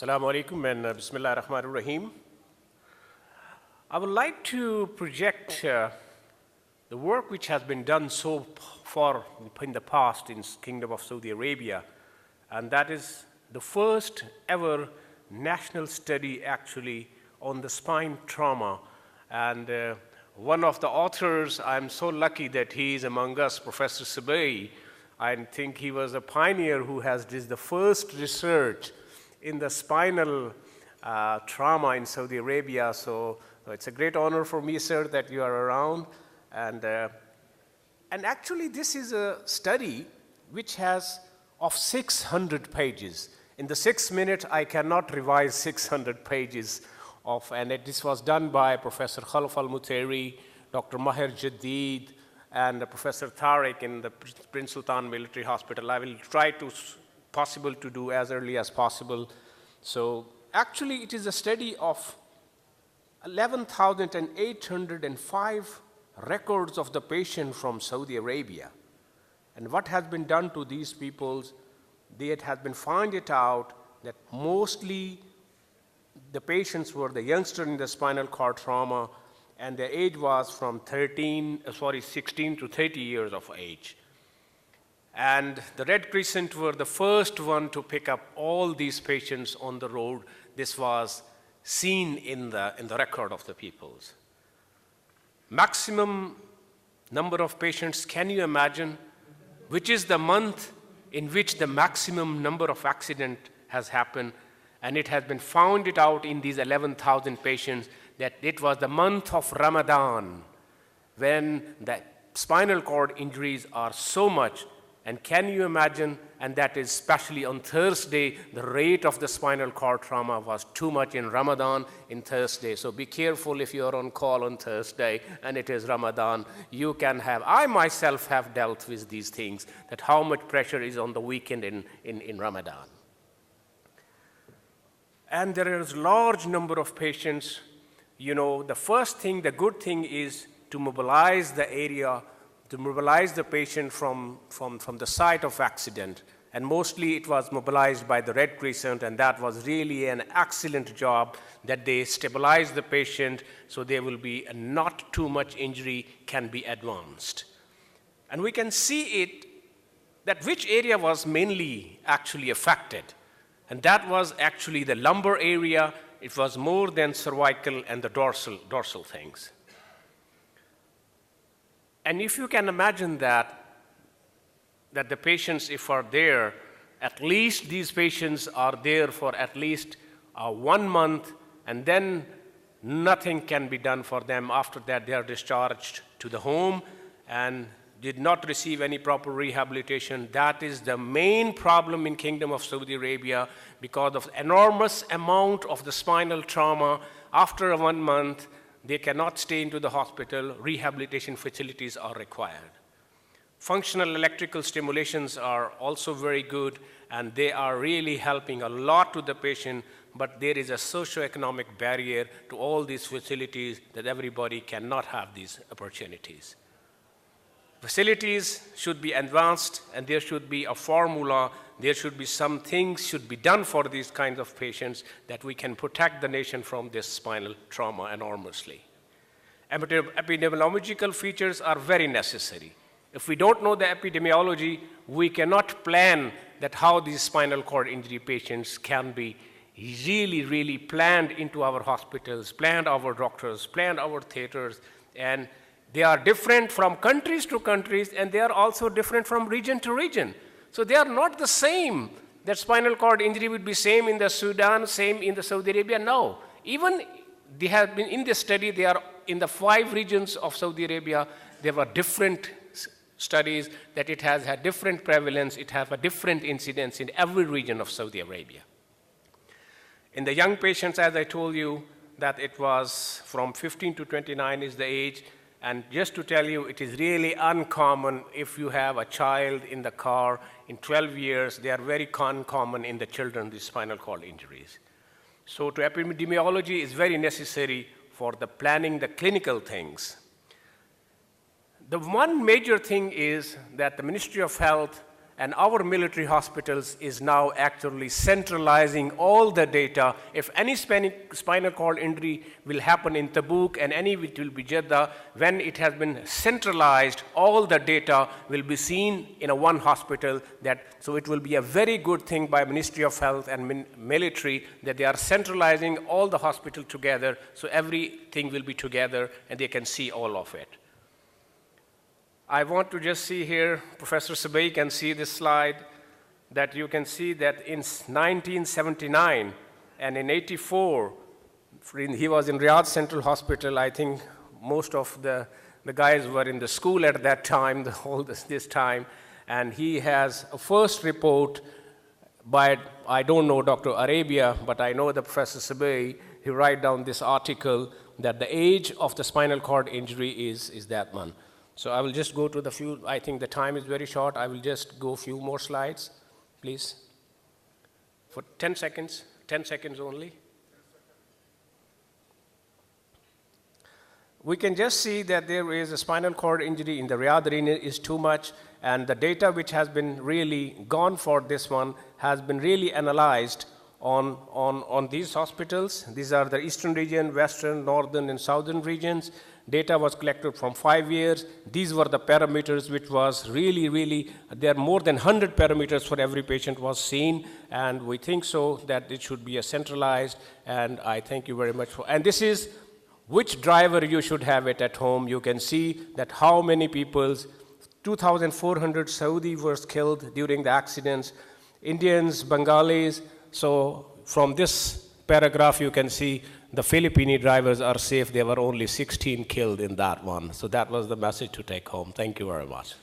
Assalamu alaikum and Bismillah ar-Rahman ar-Rahim. I would like to project the work which has been done so far in the past in Kingdom of Saudi Arabia, and that is the first ever national study actually on the spine trauma. And one of the authors, I'm so lucky that he is among us, Professor Sabai. I think he was a pioneer who has did the first research in the spinal trauma in Saudi Arabia. So it's a great honor for me, sir, that you are around. And actually, this is a study which has of 600 pages. In the 6 minutes, I cannot revise 600 pages of, and this was done by Professor Khalaf al-Mutairi, Dr. Maher Jadid, and Professor Tariq in the Prince Sultan Military Hospital. I will try to possible to do as early as possible. So actually it is a study of 11,805 records of the patient from Saudi Arabia. And what has been done to these people, it has been found it out that mostly the patients were the youngster in the spinal cord trauma, and their age was from 16 to 30 years of age. And the Red Crescent were the first one to pick up all these patients on the road. This was seen in the record of the peoples. Maximum number of patients, can you imagine? Which is the month in which the maximum number of accident has happened. And it has been found it out in these 11,000 patients that it was the month of Ramadan when the spinal cord injuries are so much. And can you imagine, and that is especially on Thursday, the rate of the spinal cord trauma was too much in Ramadan in Thursday. So be careful if you're on call on Thursday and it is Ramadan. You can have, I myself have dealt with these things, that how much pressure is on the weekend in Ramadan. And there is a large number of patients. You know, the first thing, the good thing is to mobilize the area, to mobilize the patient from the site of accident. And mostly it was mobilized by the Red Crescent, and that was really an excellent job that they stabilized the patient so there will be not too much injury can be advanced. And we can see it, that which area was mainly actually affected. And that was actually the lumbar area. It was more than cervical and the dorsal things. And if you can imagine that the patients, if are there, at least these patients are there for at least 1 month, and then nothing can be done for them. After that, they are discharged to the home and did not receive any proper rehabilitation. That is the main problem in Kingdom of Saudi Arabia because of enormous amount of the spinal trauma. After 1 month, they cannot stay into the hospital. Rehabilitation facilities are required. Functional electrical stimulations are also very good, and they are really helping a lot to the patient, but there is a socioeconomic barrier to all these facilities that everybody cannot have these opportunities. Facilities should be advanced, and there should be a formula. There should be some things should be done for these kinds of patients that we can protect the nation from this spinal trauma enormously. Epidemiological features are very necessary. If we don't know the epidemiology, we cannot plan that how these spinal cord injury patients can be really planned into our hospitals, planned our doctors, planned our theaters, and they are different from countries to countries, and they are also different from region to region. So they are not the same. That spinal cord injury would be same in the Sudan, same in the Saudi Arabia. No. Even they have been in this study, they are in the 5 regions of Saudi Arabia. There were different studies that it has had different prevalence, it has a different incidence in every region of Saudi Arabia. In the young patients, as I told you, that it was from 15 to 29 is the age. And just to tell you, it is really uncommon if you have a child in the car in 12 years, they are very uncommon in the children, these spinal cord injuries. So to epidemiology is very necessary for the planning, the clinical things. The one major thing is that the Ministry of Health and our military hospitals is now actually centralizing all the data. If any spinal cord injury will happen in Tabuk and any which will be Jeddah, when it has been centralized, all the data will be seen in a one hospital. So it will be a very good thing by Ministry of Health and military that they are centralizing all the hospital together, so everything will be together and they can see all of it. I want to just see here, Professor Sabay can see this slide, that you can see that in 1979 and in 84, he was in Riyadh Central Hospital. I think most of the guys were in the school at that time, this time, and he has a first report by, I don't know Dr. Arabia, but I know the Professor Sabay, he write down this article that the age of the spinal cord injury is that one. So I will just go to the few, I think the time is very short. I will just go a few more slides, please. For 10 seconds only. We can just see that there is a spinal cord injury in the Riyadh region is too much, and the data which has been really gone for this one has been really analyzed on these hospitals. These are the eastern region, western, northern, and southern regions. Data was collected from 5 years. These were the parameters which was really, there are more than 100 parameters for every patient was seen, and we think so that it should be a centralized, and I thank you very much for, and this is which driver you should have it at home. You can see that how many people, 2,400 Saudi were killed during the accidents, Indians, Bengalis. So from this paragraph, you can see the Filipino drivers are safe. There were only 16 killed in that one. So that was the message to take home. Thank you very much.